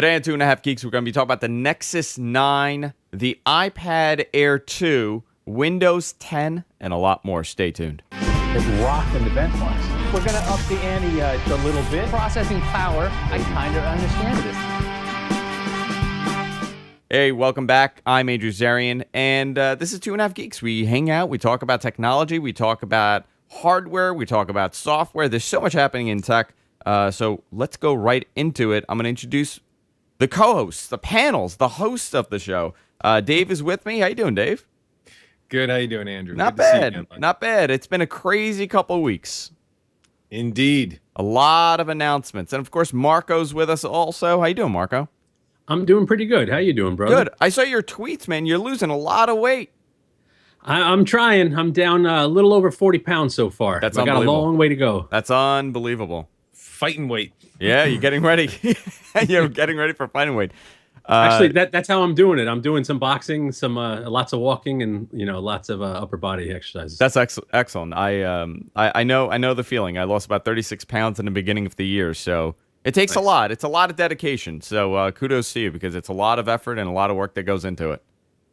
Today on 2.5 Geeks, we're going to be talking about the Nexus 9, the iPad Air 2, Windows 10, and a lot more. Stay tuned. It's rocking the benchmarks. We're going to up the ante a little bit. Processing power, I kind of understand this. Hey, welcome back. I'm Andrew Zarian, and this is 2.5 Geeks. We hang out, we talk about technology, we talk about hardware, we talk about software. There's so much happening in tech, so let's go right into it. I'm going to introduce the co-hosts, the panels, the hosts of the show. Dave is with me. How you doing, Dave? Good. How you doing, Andrew? Not bad. Not bad. It's been a crazy couple of weeks. Indeed. A lot of announcements. And, of course, Marco's with us also. How you doing, Marco? I'm doing pretty good. How you doing, brother? Good. I saw your tweets, man. You're losing a lot of weight. I'm trying. I'm down a little over 40 pounds so far. That's I got a unbelievable. long way to go. That's unbelievable. Fighting weight. Yeah, you're getting ready. You're getting ready for fighting weight. Actually, that's how I'm doing it. I'm doing some boxing, some lots of walking, and lots of upper body exercises. That's excellent. I know the feeling. I lost about 36 pounds in the beginning of the year, so it takes a lot. It's a lot of dedication. So kudos to you, because it's a lot of effort and a lot of work that goes into it.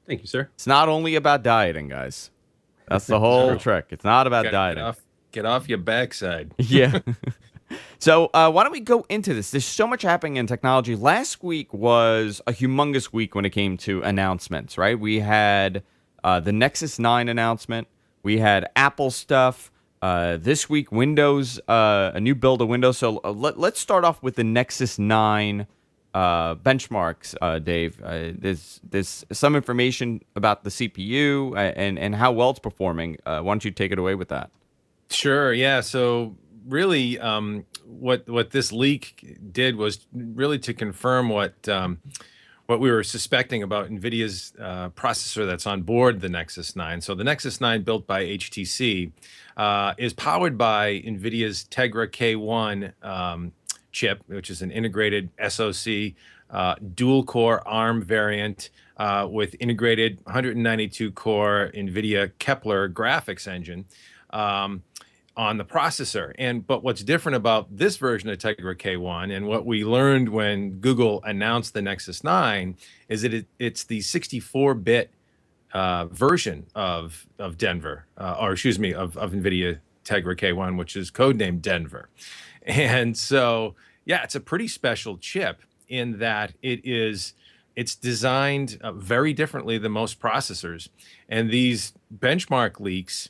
Thank you, sir. It's not only about dieting, guys. That's the whole trick. It's not about dieting. Get off your backside. Yeah. So why don't we go into this? There's so much happening in technology. Last week was a humongous week when it came to announcements, right? We had the Nexus 9 announcement. We had Apple stuff. This week, Windows, a new build of Windows. So let's start off with the Nexus 9 benchmarks, Dave. There's some information about the CPU and how well it's performing. Why don't you take it away with that? Sure. Yeah. So really, what this leak did was really to confirm what we were suspecting about NVIDIA's processor that's on board the Nexus 9. So the Nexus 9, built by HTC, is powered by NVIDIA's Tegra K1 chip, which is an integrated SoC, dual-core ARM variant with integrated 192-core NVIDIA Kepler graphics engine on the processor. But what's different about this version of Tegra K1, and what we learned when Google announced the Nexus 9, is that it's the 64-bit version of Denver, of NVIDIA Tegra K1, which is codenamed Denver. And so, yeah, it's a pretty special chip in that it's designed very differently than most processors. And these benchmark leaks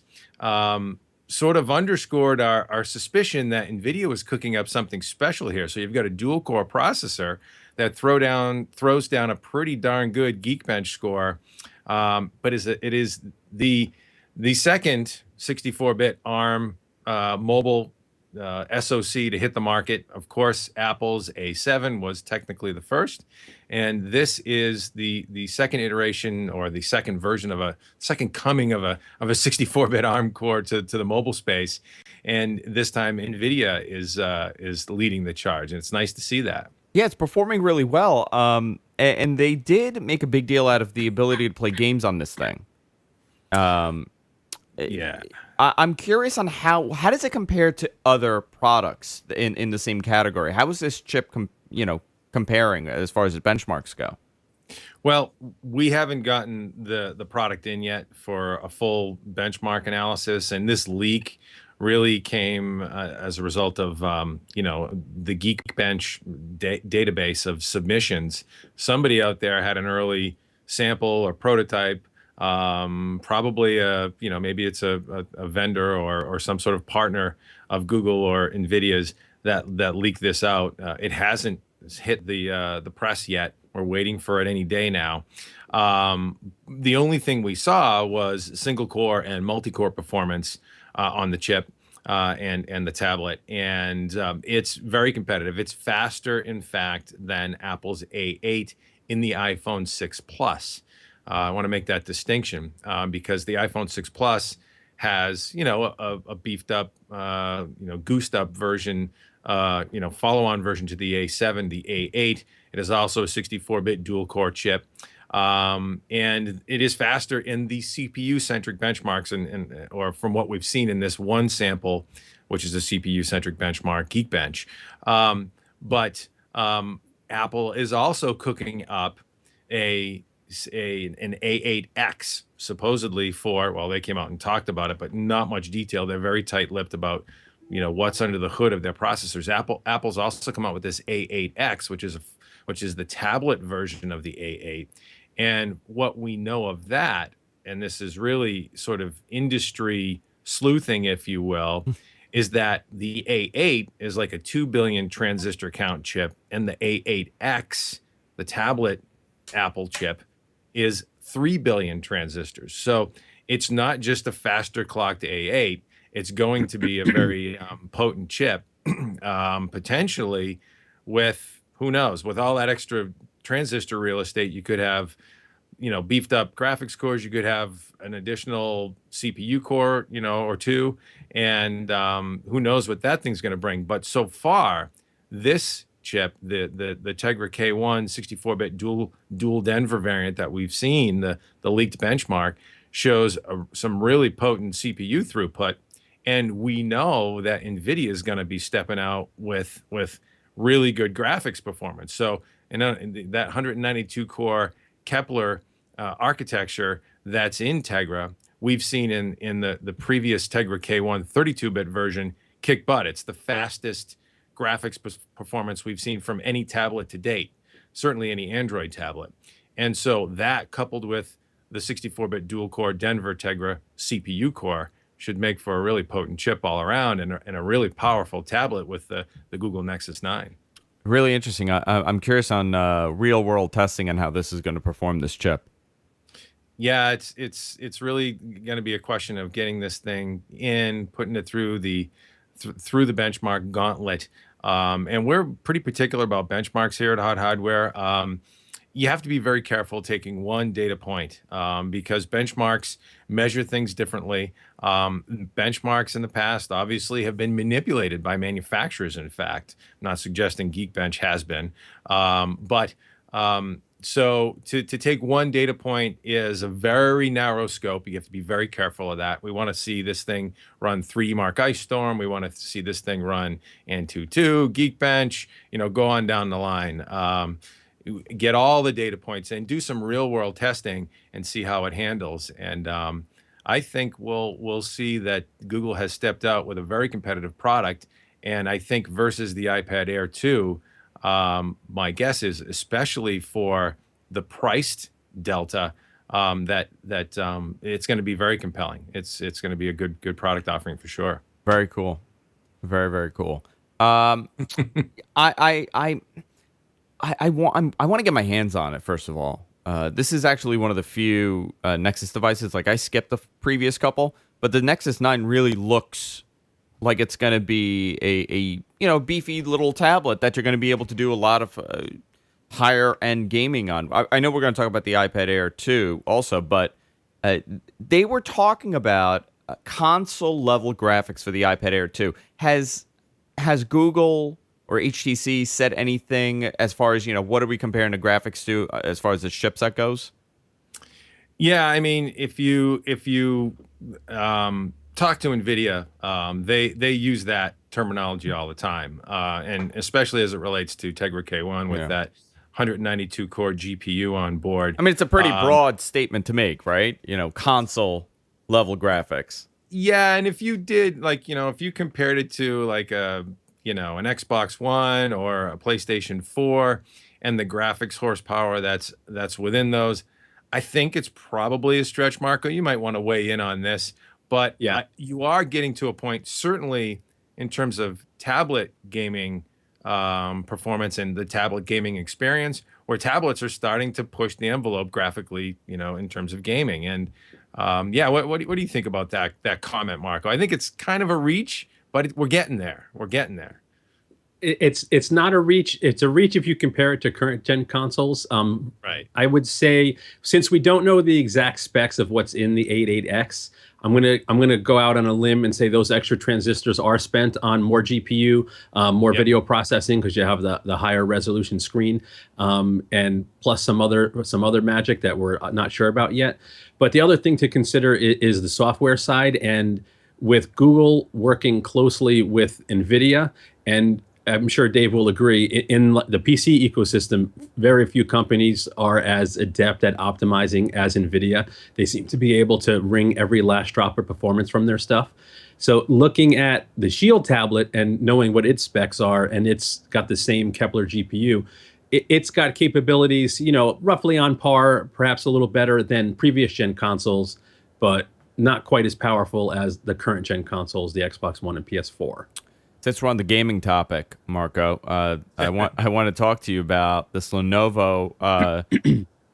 sort of underscored our suspicion that NVIDIA was cooking up something special here. So you've got a dual-core processor that throws down a pretty darn good Geekbench score, but it is the second 64-bit ARM mobile SoC to hit the market. Of course, Apple's A7 was technically the first, and this is the second iteration, or the second version of a second coming of a 64-bit ARM core to the mobile space. And this time, NVIDIA is leading the charge, and it's nice to see that. Yeah, it's performing really well. And they did make a big deal out of the ability to play games on this thing. Yeah. I'm curious on how does it compare to other products in the same category? How is this chip comparing as far as the benchmarks go? Well, we haven't gotten the product in yet for a full benchmark analysis, and this leak really came as a result of the Geekbench database of submissions. Somebody out there had an early sample or prototype. Probably maybe it's a vendor or some sort of partner of Google or NVIDIA's that leaked this out. It hasn't hit the press yet. We're waiting for it any day now. The only thing we saw was single core and multi-core performance on the chip and the tablet, and it's very competitive. It's faster, in fact, than Apple's A8 in the iPhone 6 Plus. I want to make that distinction because the iPhone 6 Plus has, a beefed up, goosed up version, follow-on version to the A7, the A8. It is also a 64-bit dual-core chip, and it is faster in the CPU-centric benchmarks, or from what we've seen in this one sample, which is a CPU-centric benchmark, Geekbench. But Apple is also cooking up a an A8X supposedly for, well, they came out and talked about it, but not much detail. They're very tight-lipped about, what's under the hood of their processors. Apple's also come out with this A8X, which is the tablet version of the A8. And what we know of that, and this is really sort of industry sleuthing, if you will, is that the A8 is like a 2 billion transistor count chip, and the A8X, the tablet Apple chip, is 3 billion transistors. So it's not just a faster clocked A8. It's going to be a very potent chip, potentially with, who knows, with all that extra transistor real estate, you could have, beefed up graphics cores. You could have an additional CPU core, or two. And who knows what that thing's going to bring. But so far, this chip, the Tegra K1 64-bit dual Denver variant that we've seen, the leaked benchmark, shows some really potent CPU throughput. And we know that NVIDIA is going to be stepping out with really good graphics performance. So in that 192-core Kepler architecture that's in Tegra, we've seen in the previous Tegra K1 32-bit version kick butt. It's the fastest graphics performance we've seen from any tablet to date, certainly any Android tablet. And so that, coupled with the 64-bit dual-core Denver Tegra CPU core, should make for a really potent chip all around, and a really powerful tablet with the Google Nexus 9. Really interesting. I'm curious on real-world testing and how this is going to perform, this chip. Yeah, it's really going to be a question of getting this thing in, putting it through the benchmark gauntlet. And we're pretty particular about benchmarks here at HotHardware. You have to be very careful taking one data point because benchmarks measure things differently. Benchmarks in the past obviously have been manipulated by manufacturers, in fact. I'm not suggesting Geekbench has been. So to take one data point is a very narrow scope. You have to be very careful of that. We want to see this thing run 3D Mark Ice Storm. We want to see this thing run Antutu, Geekbench, go on down the line. Get all the data points and do some real world testing and see how it handles. And I think we'll see that Google has stepped out with a very competitive product. And I think versus the iPad Air 2, my guess is, especially for the priced delta, that it's going to be very compelling. It's going to be a good product offering for sure. Very cool, very, very cool. I want to get my hands on it, first of all. This is actually one of the few Nexus devices. Like, I skipped the previous couple, but the Nexus 9 really looks like it's going to be a beefy little tablet that you're going to be able to do a lot of higher end gaming on. I know we're going to talk about the iPad Air 2 also, but they were talking about console level graphics for the iPad Air 2. Has Google or HTC said anything as far as, what are we comparing the graphics to as far as the chipset goes? Yeah, I mean, if you talk to NVIDIA, they use that terminology all the time, and especially as it relates to Tegra K1 with that 192 core GPU on board. I mean, it's a pretty broad statement to make, right? Console level graphics. Yeah, and if you did, if you compared it to like an Xbox One or a PlayStation 4 and the graphics horsepower that's within those, I think it's probably a stretch, Marco. You might want to weigh in on this, but yeah, you are getting to a point, certainly in terms of tablet gaming performance and the tablet gaming experience, where tablets are starting to push the envelope graphically, in terms of gaming. And what do you think about that comment, Marco? I think it's kind of a reach, but we're getting there. We're getting there. It's not a reach. It's a reach if you compare it to current gen consoles. Right. I would say, since we don't know the exact specs of what's in the 88X, I'm gonna go out on a limb and say those extra transistors are spent on more GPU, more video processing, because you have the higher resolution screen, and plus some other magic that we're not sure about yet. But the other thing to consider is the software side, and with Google working closely with NVIDIA, and I'm sure Dave will agree, in the PC ecosystem, very few companies are as adept at optimizing as NVIDIA. They seem to be able to wring every last drop of performance from their stuff. So looking at the Shield tablet and knowing what its specs are, and it's got the same Kepler GPU, it's got capabilities, roughly on par, perhaps a little better than previous gen consoles, but not quite as powerful as the current gen consoles, the Xbox One and PS4. Since we're on the gaming topic, Marco, I want to talk to you about this Lenovo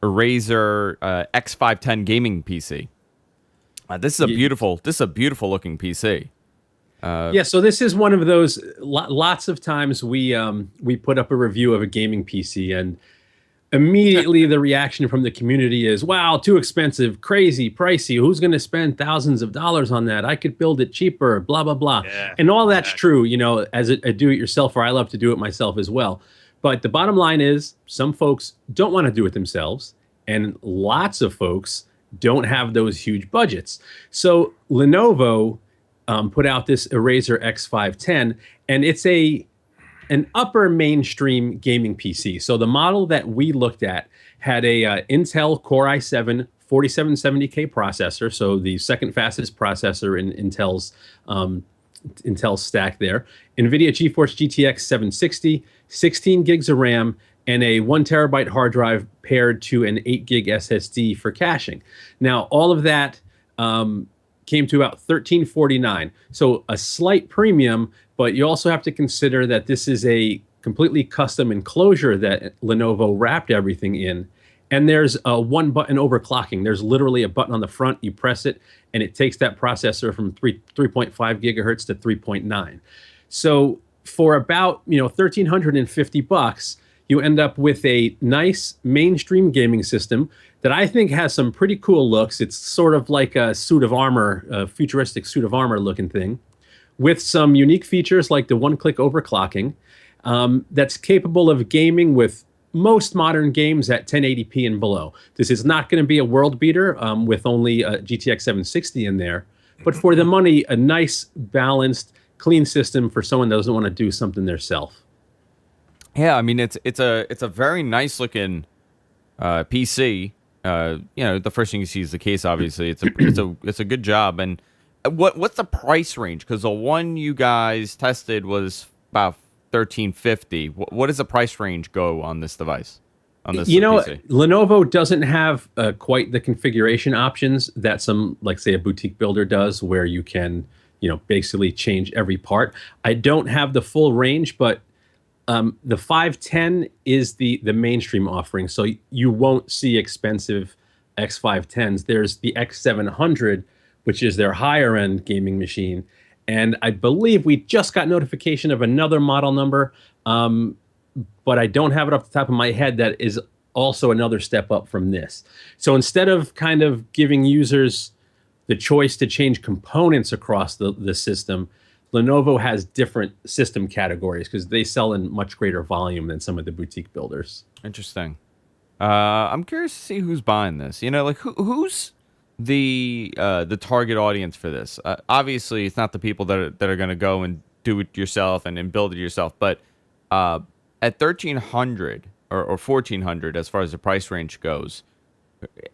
Eraser X510 gaming PC. This is a beautiful looking PC. Yeah, so this is one of those. Lots of times we put up a review of a gaming PC, and immediately the reaction from the community is, "Wow, too expensive, crazy, pricey. Who's going to spend thousands of dollars on that? I could build it cheaper." Blah blah blah, and all that's true. As a do-it-yourselfer, I love to do it myself as well. But the bottom line is, some folks don't want to do it themselves, and lots of folks don't have those huge budgets. So Lenovo put out this Eraser X510, and it's an upper mainstream gaming PC. So the model that we looked at had a Intel Core i7 4770K processor, so the second fastest processor in Intel's stack there. NVIDIA GeForce GTX 760, 16 gigs of RAM, and a 1 terabyte hard drive paired to an 8 gig SSD for caching. Now, all of that came to about $1349. So a slight premium, but you also have to consider that this is a completely custom enclosure that Lenovo wrapped everything in. And there's a one button overclocking. There's literally a button on the front, you press it, and it takes that processor from 3.5 gigahertz to 3.9. So for about $1,350, you end up with a nice mainstream gaming system that I think has some pretty cool looks. It's sort of like a suit of armor, a futuristic suit of armor looking thing, with some unique features like the one-click overclocking that's capable of gaming with most modern games at 1080p and below. This is not going to be a world beater with only a GTX 760 in there, but for the money, a nice, balanced, clean system for someone that doesn't want to do something themselves. Yeah, I mean it's a very nice looking PC. The first thing you see is the case. Obviously, it's a good job. And what's the price range? Because the one you guys tested was about $1,350. What does the price range go on this device? On this PC? Lenovo doesn't have quite the configuration options that some, like say, a boutique builder does, where you can basically change every part. I don't have the full range, but the 510 is the mainstream offering, so you won't see expensive X510s. There's the X700, which is their higher end gaming machine, and I believe we just got notification of another model number, but I don't have it off the top of my head. That is also another step up from this. So instead of kind of giving users the choice to change components across the system, Lenovo has different system categories because they sell in much greater volume than some of the boutique builders. Interesting. I'm curious to see who's buying this. Who's the target audience for this? Obviously, it's not the people that are going to go and do it yourself and build it yourself. But at $1,300 or $1,400, as far as the price range goes,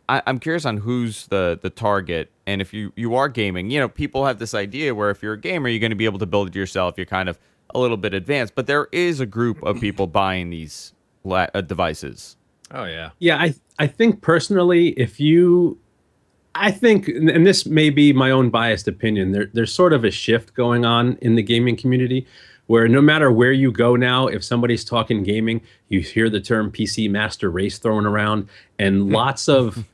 I'm curious on who's the target. And if you are gaming, people have this idea where if you're a gamer, you're going to be able to build it yourself. You're kind of a little bit advanced, but there is a group of people buying these devices. Oh yeah. Yeah, I think personally, I think, and this may be my own biased opinion, there's sort of a shift going on in the gaming community where no matter where you go now, if somebody's talking gaming, you hear the term PC master race thrown around, and lots of,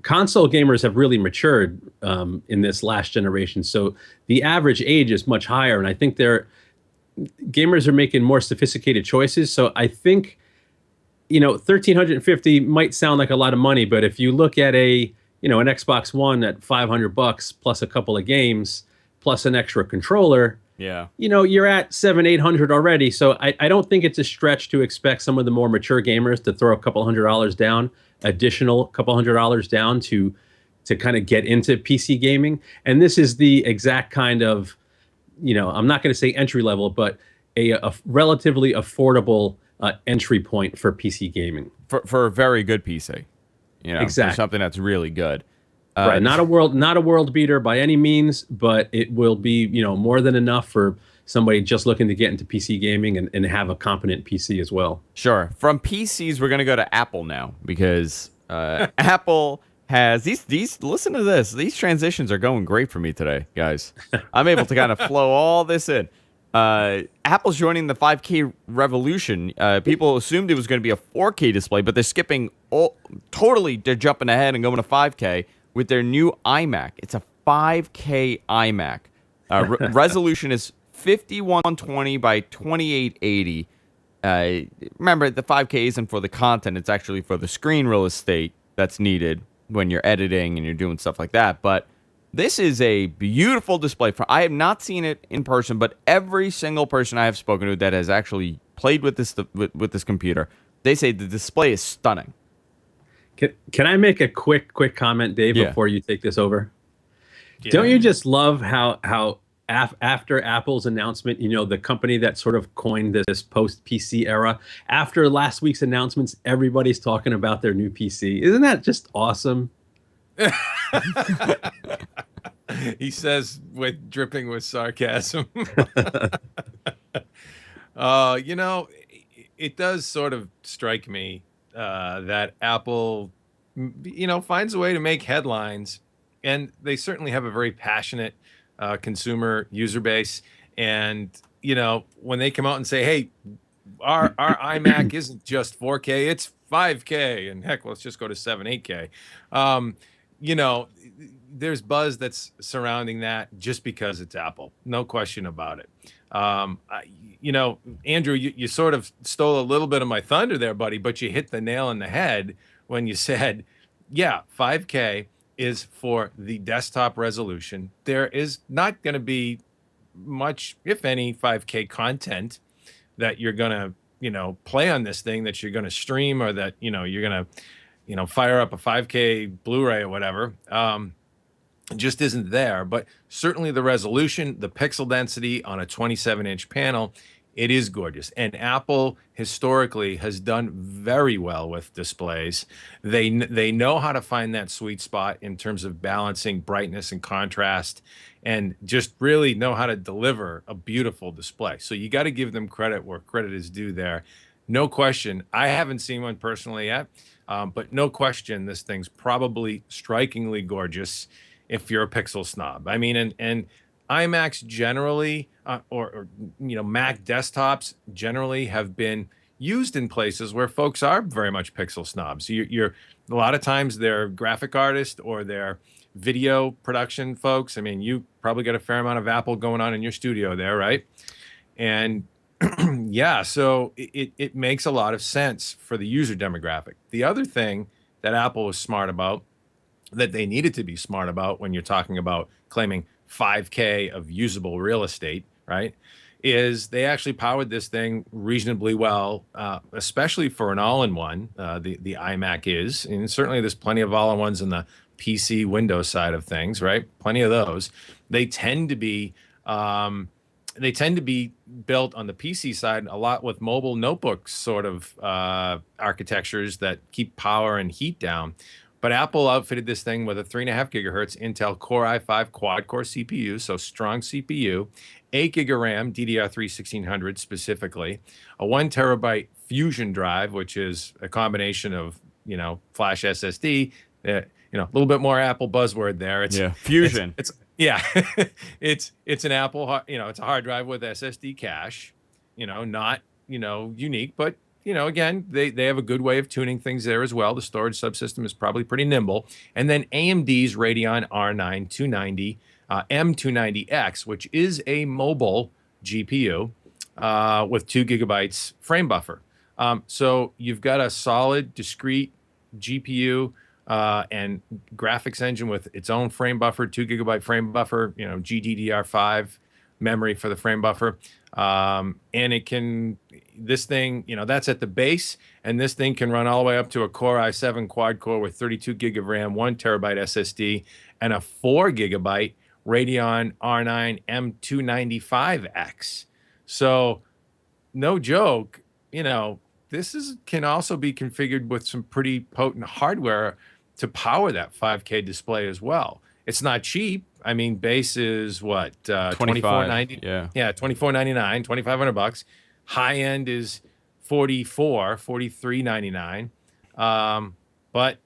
console gamers have really matured in this last generation. So the average age is much higher, and I think gamers are making more sophisticated choices. So I think, $1,350 might sound like a lot of money, but if you look at an Xbox One at $500 plus a couple of games plus an extra controller, yeah, you're at $700-800 already. So I don't think it's a stretch to expect some of the more mature gamers to throw a couple $100 down, additional couple $100 down to kind of get into PC gaming. And this is the exact kind of, I'm not going to say entry level, but a relatively affordable entry point for PC gaming. For a very good PC, you know, Exactly. for something that's really good. Right, not a world beater by any means, but it will be, you know, more than enough for somebody just looking to get into PC gaming and have a competent PC as well. Sure. From PCs, we're going to go to Apple now because Apple has these. Listen to this. These transitions are going great for me today, guys. I'm able to kind of flow all this in. Apple's joining the 5K revolution. People assumed it was going to be a 4K display, but they're skipping totally. They're jumping ahead and going to 5K with their new iMac. It's a 5K iMac. Resolution is 5120 by 2880. Remember, the 5K isn't for the content. It's actually for the screen real estate that's needed when you're editing and you're doing stuff like that. But this is a beautiful display. I have not seen it in person, but every single person I have spoken to that has actually played with this computer, they say the display is stunning. Can I make a quick comment, Dave, before you take this over? Yeah. Don't you just love how after Apple's announcement, you know, the company that sort of coined this post-PC era, after last week's announcements, everybody's talking about their new PC. Isn't that just awesome? He says with dripping with sarcasm. You know, it does sort of strike me that Apple, you know, finds a way to make headlines, and they certainly have a very passionate consumer user base. And, you know, when they come out and say, hey, our iMac isn't just 4K, it's 5K, and heck, let's just go to 8K. You know, there's buzz that's surrounding that just because it's Apple. No question about it. You know, Andrew, you sort of stole a little bit of my thunder there, buddy, but you hit the nail on the head when you said, yeah, 5K is for the desktop resolution. There is not going to be much, if any, 5K content that you're going to, you know, play on this thing, that you're going to stream, or that, you know, you're going to, you know, fire up a 5K Blu-ray or whatever. It just isn't there. But certainly the resolution, the pixel density on a 27-inch panel, it is gorgeous. And Apple historically has done very well with displays. They know how to find that sweet spot in terms of balancing brightness and contrast, and just really know how to deliver a beautiful display. So you got to give them credit where credit is due there. No question. I haven't seen one personally yet, but no question this thing's probably strikingly gorgeous if you're a pixel snob. I mean, and iMacs generally, or you know, Mac desktops generally have been used in places where folks are very much pixel snobs. You're a lot of times they're graphic artists or they're video production folks. I mean, you probably got a fair amount of Apple going on in your studio there, right? And yeah, so it makes a lot of sense for the user demographic. The other thing that Apple was smart about, that they needed to be smart about when you're talking about claiming 5K of usable real estate, right, is they actually powered this thing reasonably well, especially for an all-in-one. The iMac is, and certainly there's plenty of all-in-ones in the PC Windows side of things, right? Plenty of those. They tend to be built on the PC side a lot with mobile notebooks sort of architectures that keep power and heat down. But Apple outfitted this thing with a 3.5 gigahertz Intel Core i5 quad-core CPU, so strong CPU, 8 gig of RAM, DDR3 1600 specifically, a 1 terabyte Fusion drive, which is a combination of, you know, flash SSD, you know, a little bit more Apple buzzword there. It's Fusion. It's yeah, it's an Apple, you know, it's a hard drive with SSD cache, you know, not, you know, unique, but, you know, again, they have a good way of tuning things there as well. The storage subsystem is probably pretty nimble. And then AMD's Radeon R9 290 M290X, which is a mobile GPU with 2 gigabytes frame buffer. So you've got a solid, discrete GPU and graphics engine with its own frame buffer, 2 gigabyte frame buffer, you know, GDDR5 memory for the frame buffer. And it can, this thing, you know, that's at the base, and this thing can run all the way up to a Core i7 quad core with 32 gig of RAM, 1 terabyte SSD, and a 4 gigabyte Radeon R9 M295X. So no joke, can also be configured with some pretty potent hardware to power that 5K display as well. It's not cheap. I mean, base is what, 25. Yeah. Yeah, 24.99, 2,500 bucks. High end is 43.99. But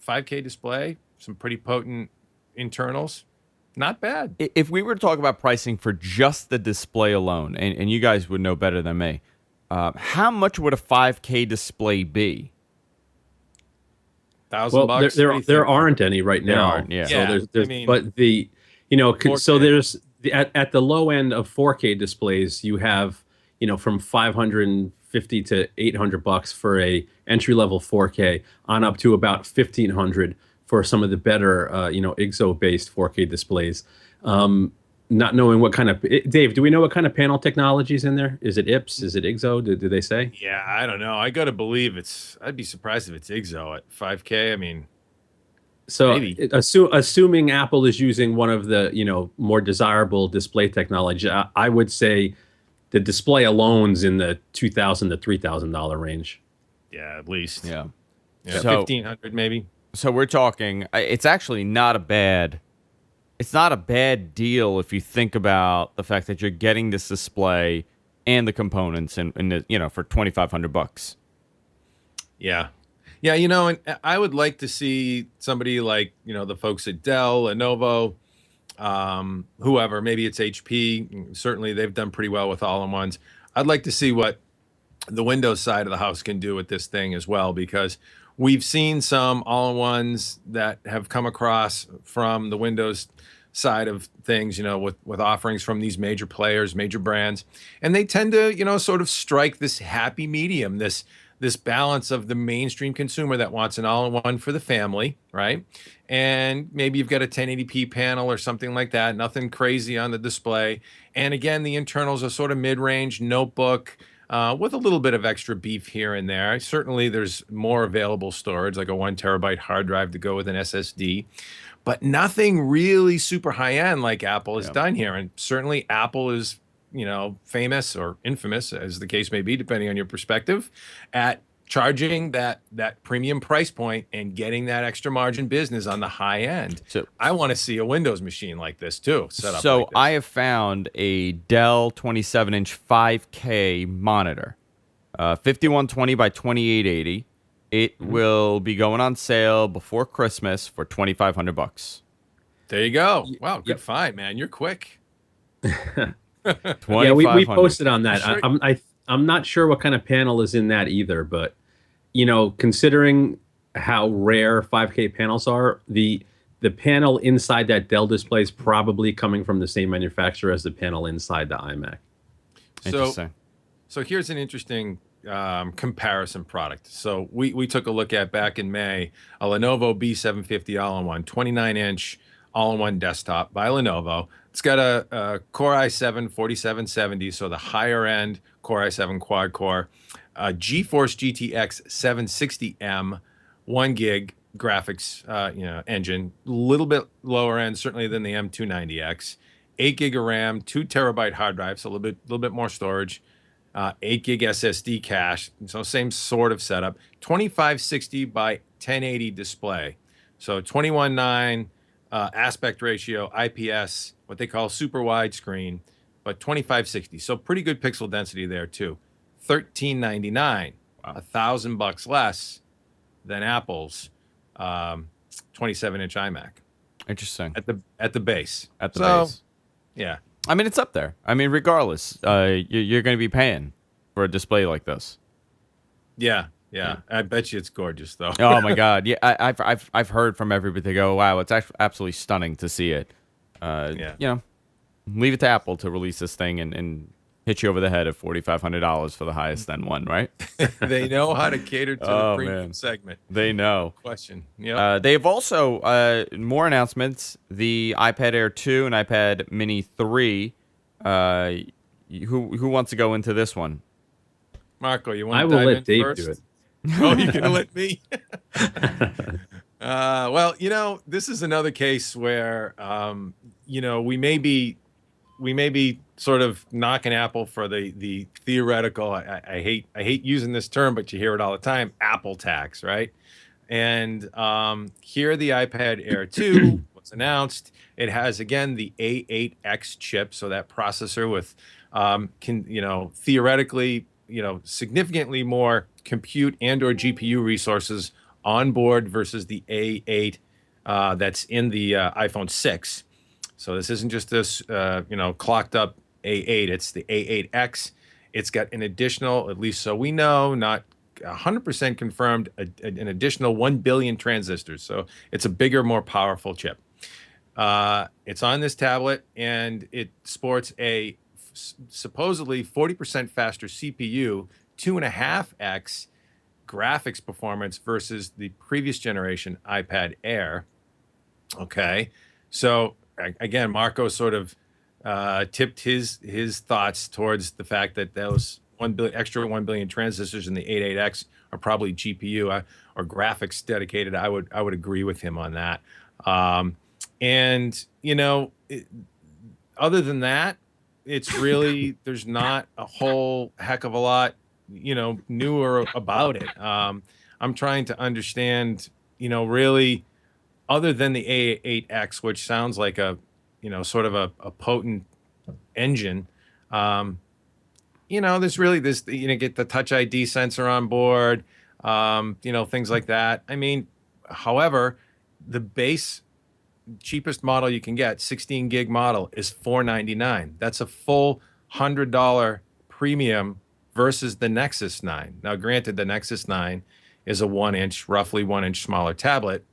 5K display, some pretty potent internals, not bad. If we were to talk about pricing for just the display alone, and you guys would know better than me, how much would a 5K display be? $1,000. There aren't any right now. Aren't, yeah. So there's I mean, but the, so 4K. there's at the low end of 4K displays, you have, from 550 to 800 bucks for a entry level 4K on up to about 1,500 for some of the better, IGZO based 4K displays. Not knowing what kind of, Dave, do we know what kind of panel technology is in there? Is it IPS? Is it IGZO? Do they say? Yeah, I don't know. I got to believe I'd be surprised if it's IGZO at 5K. I mean, so maybe. Assuming Apple is using one of the, more desirable display technology, I would say the display alone's in the $2,000 to $3,000 range. Yeah, at least. Yeah. So, 1,500 maybe. So we're talking, it's actually not a bad deal if you think about the fact that you're getting this display and the components and for 2,500 bucks. Yeah. Yeah, and I would like to see somebody like, the folks at Dell, Lenovo, whoever, maybe it's HP. Certainly they've done pretty well with all-in-ones. I'd like to see what the Windows side of the house can do with this thing as well, because we've seen some all-in-ones that have come across from the Windows side of things, with offerings from these major players, major brands, and they tend to, sort of strike this happy medium, this balance of the mainstream consumer that wants an all-in-one for the family, right? And maybe you've got a 1080p panel or something like that, nothing crazy on the display. And again, the internals are sort of mid-range notebook, with a little bit of extra beef here and there. Certainly there's more available storage, like a 1 terabyte hard drive to go with an SSD, but nothing really super high end like Apple has done here. And certainly Apple is, famous or infamous, as the case may be, depending on your perspective, at charging that premium price point and getting that extra margin business on the high end. So I want to see a Windows machine like this too, set up like this. I have found a Dell 27-inch 5K monitor, 5120 by 2880. It will be going on sale before Christmas for 2,500 bucks. There you go. Wow, good find, man. You're quick. Yeah, we posted on that. Sure. I'm not sure what kind of panel is in that either, but considering how rare 5K panels are, the panel inside that Dell display is probably coming from the same manufacturer as the panel inside the iMac. Interesting. So here's an interesting comparison product. So we took a look at, back in May, a Lenovo B750 all-in-one, 29-inch all-in-one desktop by Lenovo. It's got a Core i7 4770, so the higher end Core i7 quad core, GeForce GTX 760M, 1 gig graphics engine, a little bit lower end certainly than the M290X, 8 gig of RAM, 2 terabyte hard drive, so a little bit more storage, 8 gig SSD cache, so same sort of setup, 2560 by 1080 display, so 21:9 aspect ratio, IPS, what they call super widescreen, but 2560, so pretty good pixel density there too. $1,399, wow. $1,000 less than Apple's 27-inch iMac. Interesting. At the base. At the base. Yeah. I mean, it's up there. I mean, regardless, you're going to be paying for a display like this. Yeah. I bet you it's gorgeous, though. Oh my God! Yeah, I've heard from everybody. They go, "Wow, it's actually absolutely stunning to see it." Leave it to Apple to release this thing and hit you over the head at $4,500 for the highest end one, right? They know how to cater to the premium segment. They know. Question. Yeah. They've also more announcements. The iPad Air 2 and iPad Mini 3. Who wants to go into this one? Marco, you want to dive in? I will let Dave first? do it. Oh, you're going to let me? Well, this is another case where, we may be we may be sort of knocking Apple for the theoretical. I hate using this term, but you hear it all the time. Apple tax, right? And here the iPad Air 2 was announced. It has again the A8X chip, so that processor with can theoretically significantly more compute and/or GPU resources on board versus the A8 that's in the iPhone 6. So this isn't just this clocked up A8. It's the A8X. It's got an additional, at least so we know, not 100% confirmed, an additional 1 billion transistors. So it's a bigger, more powerful chip. It's on this tablet, and it sports a supposedly 40% faster CPU, 2.5x graphics performance versus the previous generation iPad Air. Okay, so again, Marco sort of tipped his thoughts towards the fact that those 1 billion transistors in the 88X are probably GPU or graphics dedicated. I would agree with him on that. Other than that, it's really there's not a whole heck of a lot newer about it. I'm trying to understand really, other than the A8X, which sounds like a sort of a potent engine. There's really this, get the Touch ID sensor on board, things like that. I mean, however, the base cheapest model you can get, 16 gig model, is $499. That's a full $100 premium versus the Nexus 9. Now, granted, the Nexus 9 is a roughly 1 inch smaller tablet.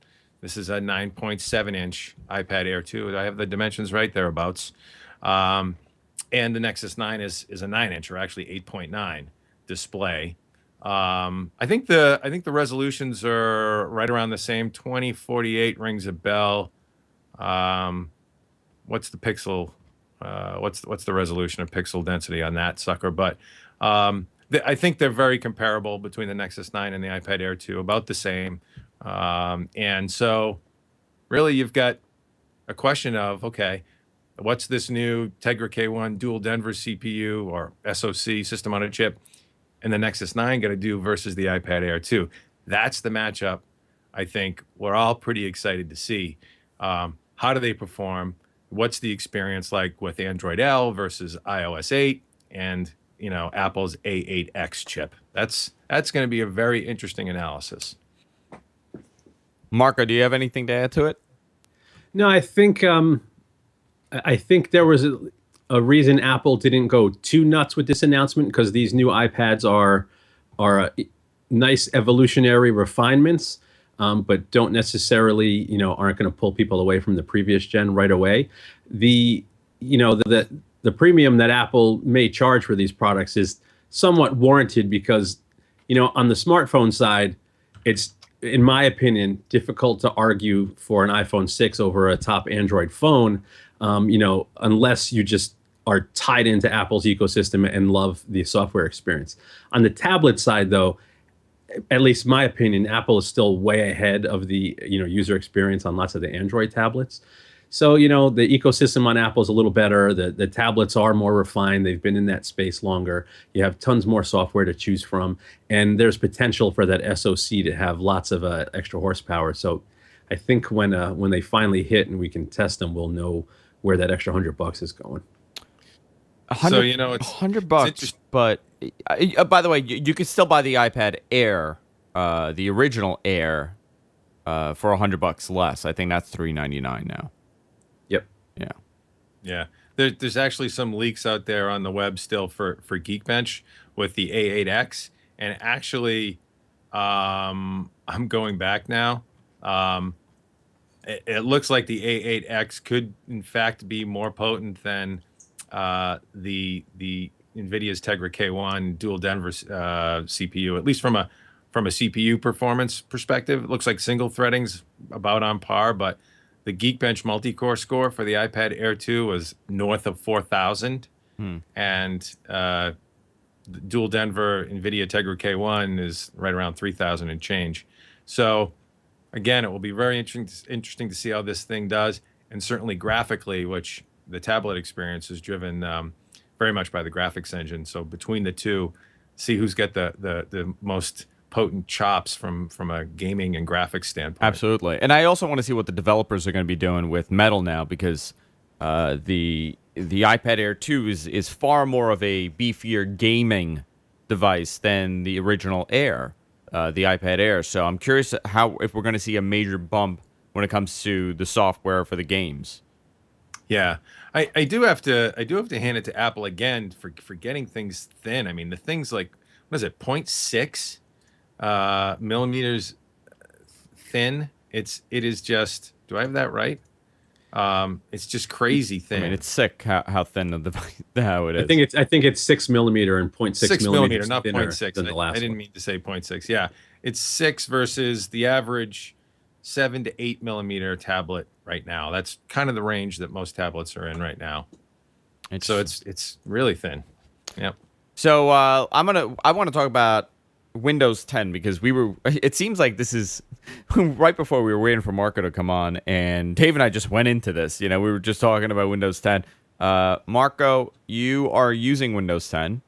This is a 9.7 inch iPad Air 2. I have the dimensions right thereabouts. And the Nexus 9 is a 9 inch, or actually 8.9 display. I think the resolutions are right around the same. 2048 rings a bell. What's the pixel? What's the resolution of pixel density on that sucker? But I think they're very comparable between the Nexus 9 and the iPad Air 2, about the same. And so, really, you've got a question of, okay, what's this new Tegra K1 dual Denver CPU or SoC, system on a chip, and the Nexus 9 going to do versus the iPad Air 2? That's the matchup I think we're all pretty excited to see. How do they perform? What's the experience like with Android L versus iOS 8 and Apple's A8X chip? That's going to be a very interesting analysis. Marco, do you have anything to add to it? No, I think there was a reason Apple didn't go too nuts with this announcement, because these new iPads are nice evolutionary refinements, but don't necessarily aren't going to pull people away from the previous gen right away. The premium that Apple may charge for these products is somewhat warranted, because on the smartphone side, it's, in my opinion, difficult to argue for an iPhone 6 over a top Android phone, unless you just are tied into Apple's ecosystem and love the software experience. On the tablet side, though, at least my opinion, Apple is still way ahead of the user experience on lots of the Android tablets. So, the ecosystem on Apple is a little better. The tablets are more refined. They've been in that space longer. You have tons more software to choose from. And there's potential for that SoC to have lots of extra horsepower. So I think when they finally hit and we can test them, we'll know where that extra $100 is going. It's $100, but by the way, you could still buy the iPad Air, the original Air, for $100 less. I think that's $399 now. Yep. Yeah. Yeah. There's actually some leaks out there on the web still for Geekbench with the A8X, and actually, I'm going back now. It looks like the A8X could, in fact, be more potent than the NVIDIA's Tegra K1 dual Denver CPU, at least from a CPU performance perspective. It looks like single threading's about on par, but the Geekbench multi-core score for the iPad Air 2 was north of 4,000, and the dual Denver NVIDIA Tegra K1 is right around 3,000 and change. So, again, it will be very interesting to see how this thing does, and certainly graphically, which the tablet experience is driven very much by the graphics engine. So between the two, see who's got the most potent chops from a gaming and graphics standpoint. Absolutely. And I also want to see what the developers are going to be doing with Metal now, because the iPad Air 2 is far more of a beefier gaming device than the original Air, the iPad Air. So I'm curious if we're going to see a major bump when it comes to the software for the games. Yeah, I do have to hand it to Apple again for getting things thin. I mean, the things like, what is it, 0.6 millimeters thin. It is just, do I have that right? It's just crazy thin. I mean, it's sick how thin the device, how it is. I think it's 6 millimeter and 0.6 6 millimeter, not thinner 0.6. than the last I didn't one. mean to say 0.6. Yeah, it's 6 versus the average 7 to 8 millimeter tablet right now. That's kind of the range that most tablets are in right now. So it's really thin. Yep. So I want to talk about Windows 10, because it seems like this is right before we were waiting for Marco to come on, and Dave and I just went into this. We were just talking about Windows 10. Marco, you are using Windows 10.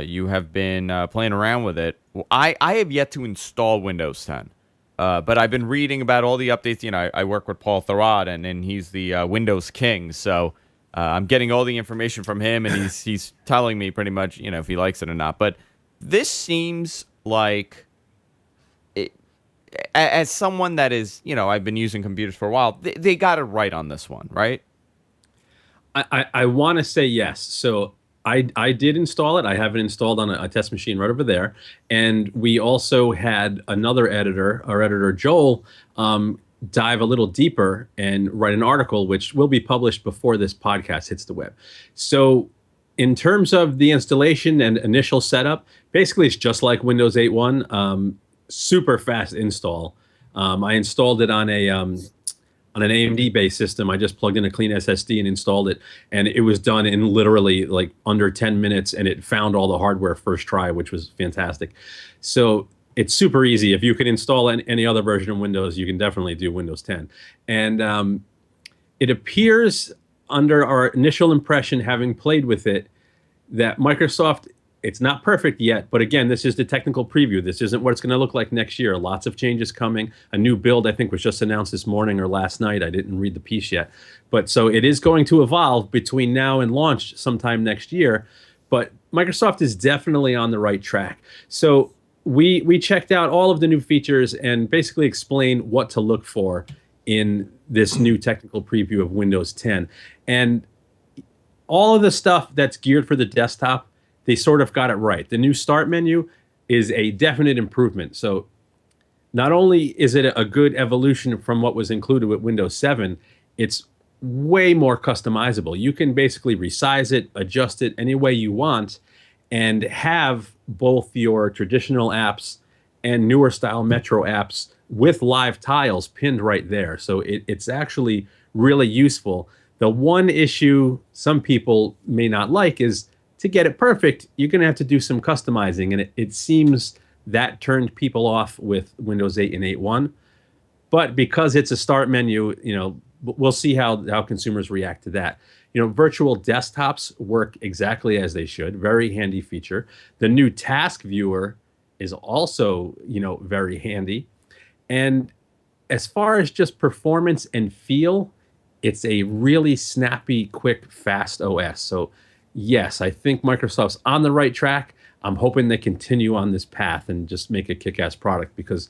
You have been playing around with it. I have yet to install Windows 10. But I've been reading about all the updates. I work with Paul Thurrott, and he's the Windows king. So I'm getting all the information from him, and he's telling me pretty much, if he likes it or not. But this seems like, as someone that is, I've been using computers for a while, they got it right on this one, right? I want to say yes. So I did install it. I have it installed on a test machine right over there. And we also had another editor, our editor Joel, dive a little deeper and write an article, which will be published before this podcast hits the web. So in terms of the installation and initial setup, basically it's just like Windows 8.1, super fast install. I installed it on an AMD-based system. I just plugged in a clean SSD and installed it, and it was done in literally like under 10 minutes, and it found all the hardware first try, which was fantastic. So it's super easy. If you can install any other version of Windows, you can definitely do Windows 10. And it appears, under our initial impression, having played with it, that Microsoft, it's not perfect yet, but again, this is the technical preview. This isn't what it's going to look like next year. Lots of changes coming. A new build, I think, was just announced this morning or last night. I didn't read the piece yet. But so it is going to evolve between now and launch sometime next year. But Microsoft is definitely on the right track. So we checked out all of the new features and basically explained what to look for in this new technical preview of Windows 10. And all of the stuff that's geared for the desktop, they sort of got it right. The new start menu is a definite improvement. So not only is it a good evolution from what was included with Windows 7, it's way more customizable. You can basically resize it, adjust it any way you want, and have both your traditional apps and newer style Metro apps with live tiles pinned right there. So it's actually really useful. The one issue some people may not like is, to get it perfect, you're going to have to do some customizing. And it seems that turned people off with Windows 8 and 8.1. But because it's a start menu, we'll see how consumers react to that. Virtual desktops work exactly as they should. Very handy feature. The new task viewer is also, very handy. And as far as just performance and feel, it's a really snappy, quick, fast OS. So yes, I think Microsoft's on the right track. I'm hoping they continue on this path and just make a kick-ass product, because,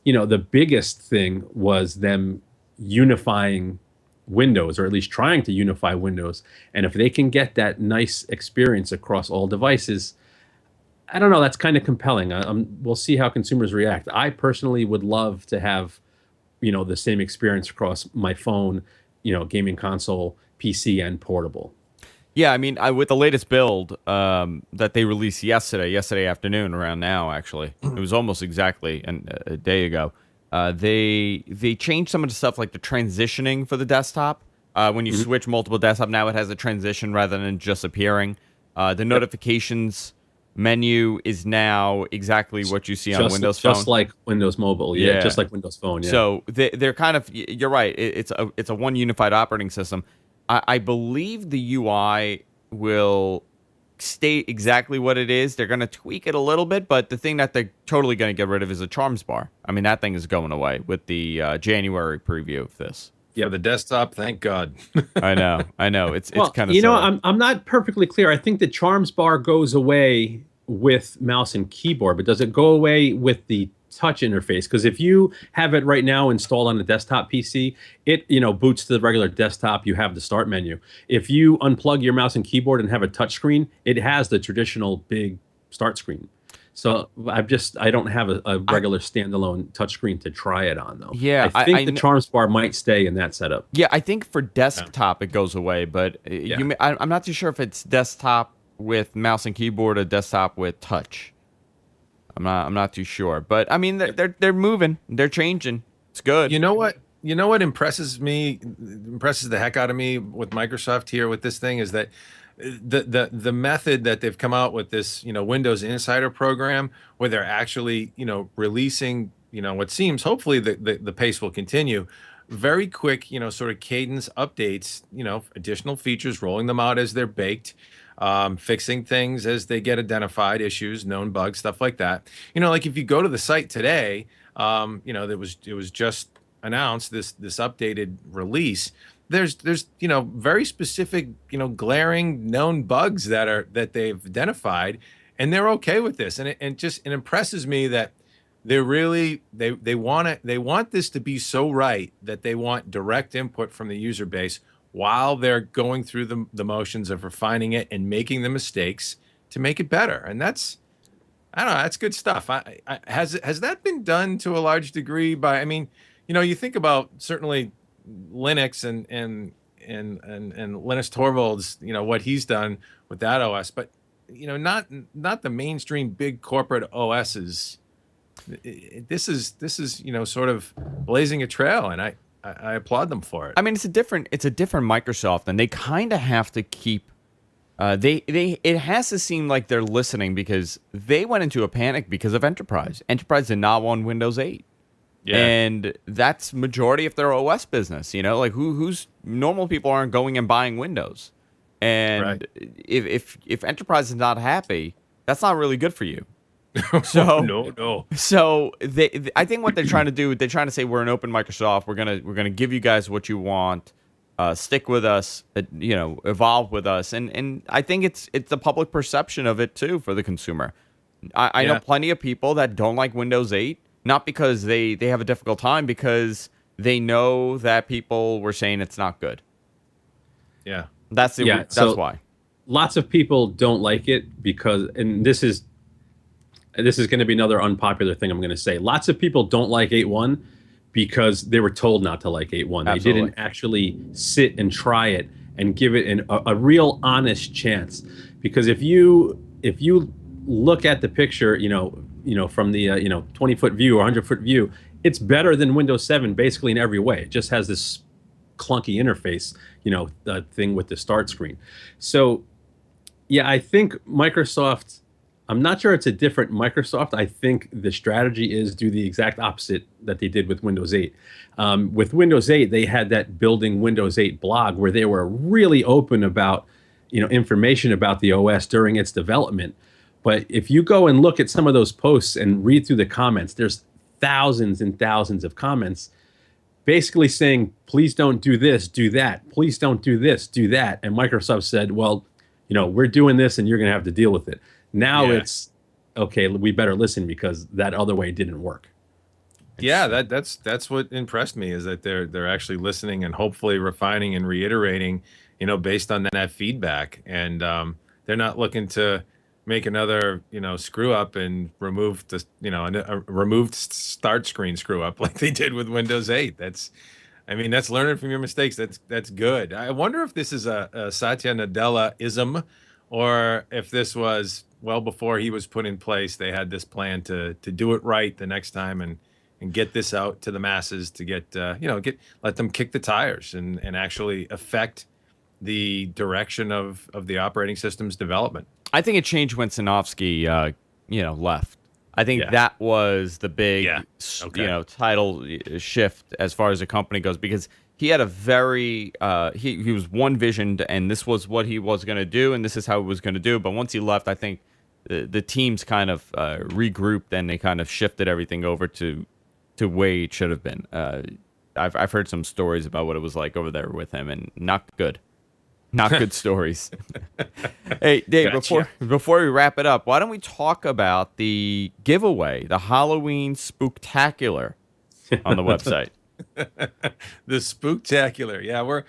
the biggest thing was them unifying Windows, or at least trying to unify Windows. And if they can get that nice experience across all devices, I don't know, that's kind of compelling. We'll see how consumers react. I personally would love to have, the same experience across my phone, gaming console, PC, and portable. Yeah, I mean, with the latest build that they released yesterday afternoon, around now, actually, it was almost exactly a day ago. They changed some of the stuff, like the transitioning for the desktop. When you switch multiple desktop, now it has a transition rather than just appearing. The notifications menu is now exactly what you see on Windows Phone. Just like Windows Mobile, yeah, just like Windows Phone, yeah. So they're kind of, you're right, it's a one unified operating system. I believe the UI will stay exactly what it is. They're going to tweak it a little bit, but the thing that they're totally going to get rid of is the charms bar. I mean, that thing is going away with the January preview of this. For the desktop, thank God. I know. It's kind of I'm not perfectly clear. I think the charms bar goes away with mouse and keyboard, but does it go away with the touch interface? Because if you have it right now installed on a desktop PC, it boots to the regular desktop. You have the start menu. If you unplug your mouse and keyboard and have a touch screen, it has the traditional big start screen. So I don't have a regular standalone touchscreen to try it on, though. Yeah, I think the charms bar might stay in that setup. Yeah, I think for desktop it goes away, but I'm not too sure if it's desktop with mouse and keyboard or desktop with touch. I'm not too sure, but I mean they're moving, they're changing. It's good. You know what impresses the heck out of me with Microsoft here with this thing is that the method that they've come out with this, Windows Insider program, where they're actually, releasing, what seems, hopefully the pace will continue, very quick, sort of cadence updates, additional features, rolling them out as they're baked, fixing things as they get identified, issues, known bugs, stuff like that. Like if you go to the site today, it was just announced this updated release. There's very specific, glaring known bugs that they've identified, and they're okay with this. And it impresses me that they want this to be so right that they want direct input from the user base while they're going through the motions of refining it and making the mistakes to make it better. And that's good stuff. Has that been done to a large degree by? I mean, you think about certainly Linux and Linus Torvalds, what he's done with that OS, but not the mainstream big corporate OSs. This is sort of blazing a trail, and I applaud them for it. I mean, it's a different Microsoft, and they kind of have to keep. It has to seem like they're listening, because they went into a panic because of Enterprise. Enterprise did not want Windows 8. Yeah. And that's majority of their OS business, like who's normal people aren't going and buying Windows. And right. if Enterprise is not happy, that's not really good for you. So no. So I think what they're trying to do, they're trying to say we're an open Microsoft. We're gonna give you guys what you want. Stick with us, evolve with us, and I think it's the public perception of it too for the consumer. I know plenty of people that don't like Windows 8. Not because they have a difficult time, because they know that people were saying it's not good. Yeah. That's why. Lots of people don't like it because, and this is going to be another unpopular thing I'm going to say. Lots of people don't like 8.1 because they were told not to like 8.1. They didn't actually sit and try it and give it a real honest chance. Because if you look at the picture, from the 20-foot view or 100-foot view, it's better than Windows 7 basically in every way. It just has this clunky interface, the thing with the start screen. So, yeah, I think Microsoft, I'm not sure it's a different Microsoft. I think the strategy is do the exact opposite that they did with Windows 8. With Windows 8, they had that Building Windows 8 blog where they were really open about, information about the OS during its development. But if you go and look at some of those posts and read through the comments, there's thousands and thousands of comments basically saying, please don't do this, do that. Please don't do this, do that. And Microsoft said, well, we're doing this and you're going to have to deal with it. Now it's, okay, we better listen because that other way didn't work. Yeah, that's what impressed me, is that they're actually listening and hopefully refining and reiterating, based on that feedback. And they're not looking to make another, screw up and remove the, a removed start screen screw up like they did with Windows 8. That's learning from your mistakes. That's good. I wonder if this is a Satya Nadella-ism, or if this was well before he was put in place. They had this plan to do it right the next time and get this out to the masses to let them kick the tires and actually affect the direction of the operating system's development. I think it changed when Sinofsky, left. I think that was the big, title shift as far as the company goes, because he had a very he was one visioned, and this was what he was going to do, and this is how it was going to do. But once he left, I think the teams kind of regrouped, and they kind of shifted everything over to way it should have been. I've heard some stories about what it was like over there with him, and not good. Not good stories. Hey, Dave, Gotcha. before we wrap it up, why don't we talk about the giveaway, the Halloween Spooktacular on the website? The Spooktacular. Yeah,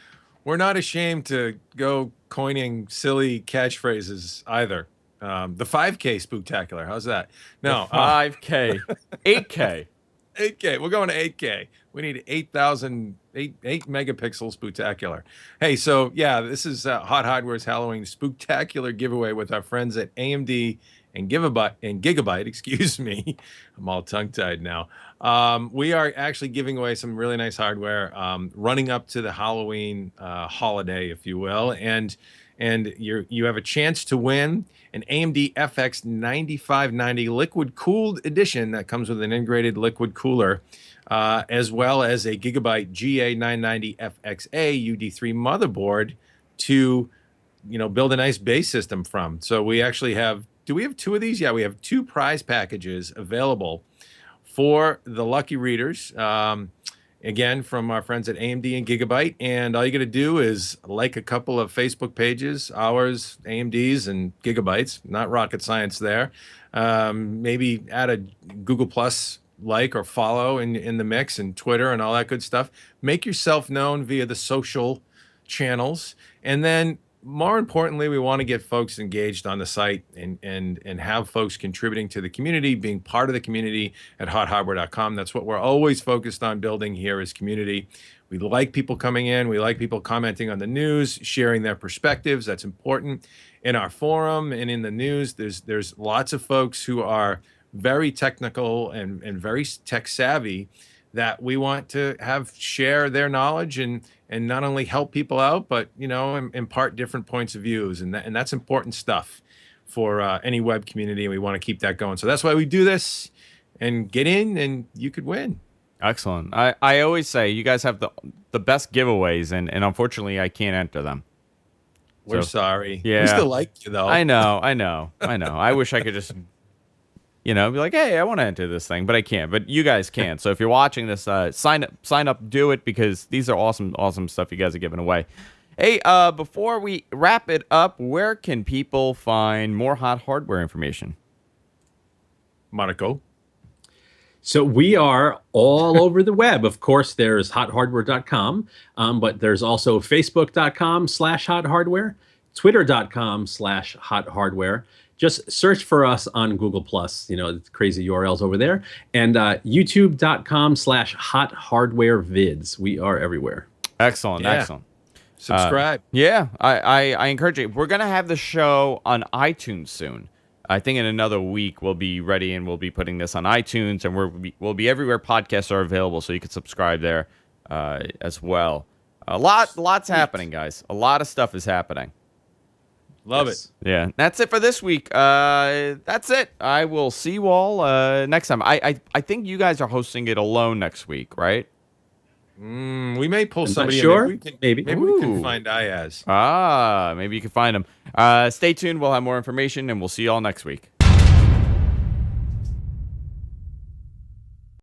we're not ashamed to go coining silly catchphrases either. The 5K Spooktacular. How's that? No, 5K, 8K. 8K. We're going to 8K. We need 8,000, 8 megapixel Spooktacular. Hey, so yeah, this is HotHardware's Halloween Spooktacular giveaway with our friends at AMD and Gigabyte. Excuse me, I'm all tongue-tied now. We are actually giving away some really nice hardware, running up to the Halloween holiday, if you will, and you have a chance to win an AMD FX 9590 liquid cooled edition that comes with an integrated liquid cooler, as well as a Gigabyte GA990 FXA UD3 motherboard to, build a nice base system from. So we actually have. Do we have two of these? Yeah, we have two prize packages available for the lucky readers. Again, from our friends at AMD and Gigabyte. And all you got to do is like a couple of Facebook pages, ours, AMD's, and Gigabyte's. Not rocket science there. Maybe add a Google Plus like or follow in the mix, and Twitter and all that good stuff. Make yourself known via the social channels. And then, more importantly, we want to get folks engaged on the site and have folks contributing to the community, being part of the community at HotHardware.com. That's what we're always focused on building here is community. We like people coming in. We like people commenting on the news, sharing their perspectives. That's important. In our forum and in the news, there's lots of folks who are very technical and very tech savvy that we want to have share their knowledge and not only help people out, but impart different points of views, and that's important stuff for any web community, and we want to keep that going. So that's why we do this, and get in, and you could win. Excellent. I always say you guys have the best giveaways, and unfortunately I can't enter them. We're sorry. Yeah. We still like you though. I know. I wish I could just be like, hey, I want to enter this thing, but I can't. But you guys can. So if you're watching this, sign up, do it, because these are awesome stuff you guys are giving away. Hey, before we wrap it up, where can people find more hot hardware information? Monaco. So we are all over the web. Of course, there's hothardware.com, but there's also facebook.com/hothardware, twitter.com/hothardware. Just search for us on Google Plus, crazy URLs over there, and youtube.com/hothardwarevids. We are everywhere. Excellent. Subscribe. I encourage you. We're going to have the show on iTunes soon. I think in another week we'll be ready, and we'll be putting this on iTunes, and we'll be everywhere podcasts are available, so you can subscribe there as well. Lots happening, guys. A lot of stuff is happening. Love it. Yeah, that's it for this week. That's it. I will see you all next time. I think you guys are hosting it alone next week, right? We may pull somebody sure. in. Maybe we can find Ayaz. Maybe you can find him. Stay tuned. We'll have more information, and we'll see you all next week.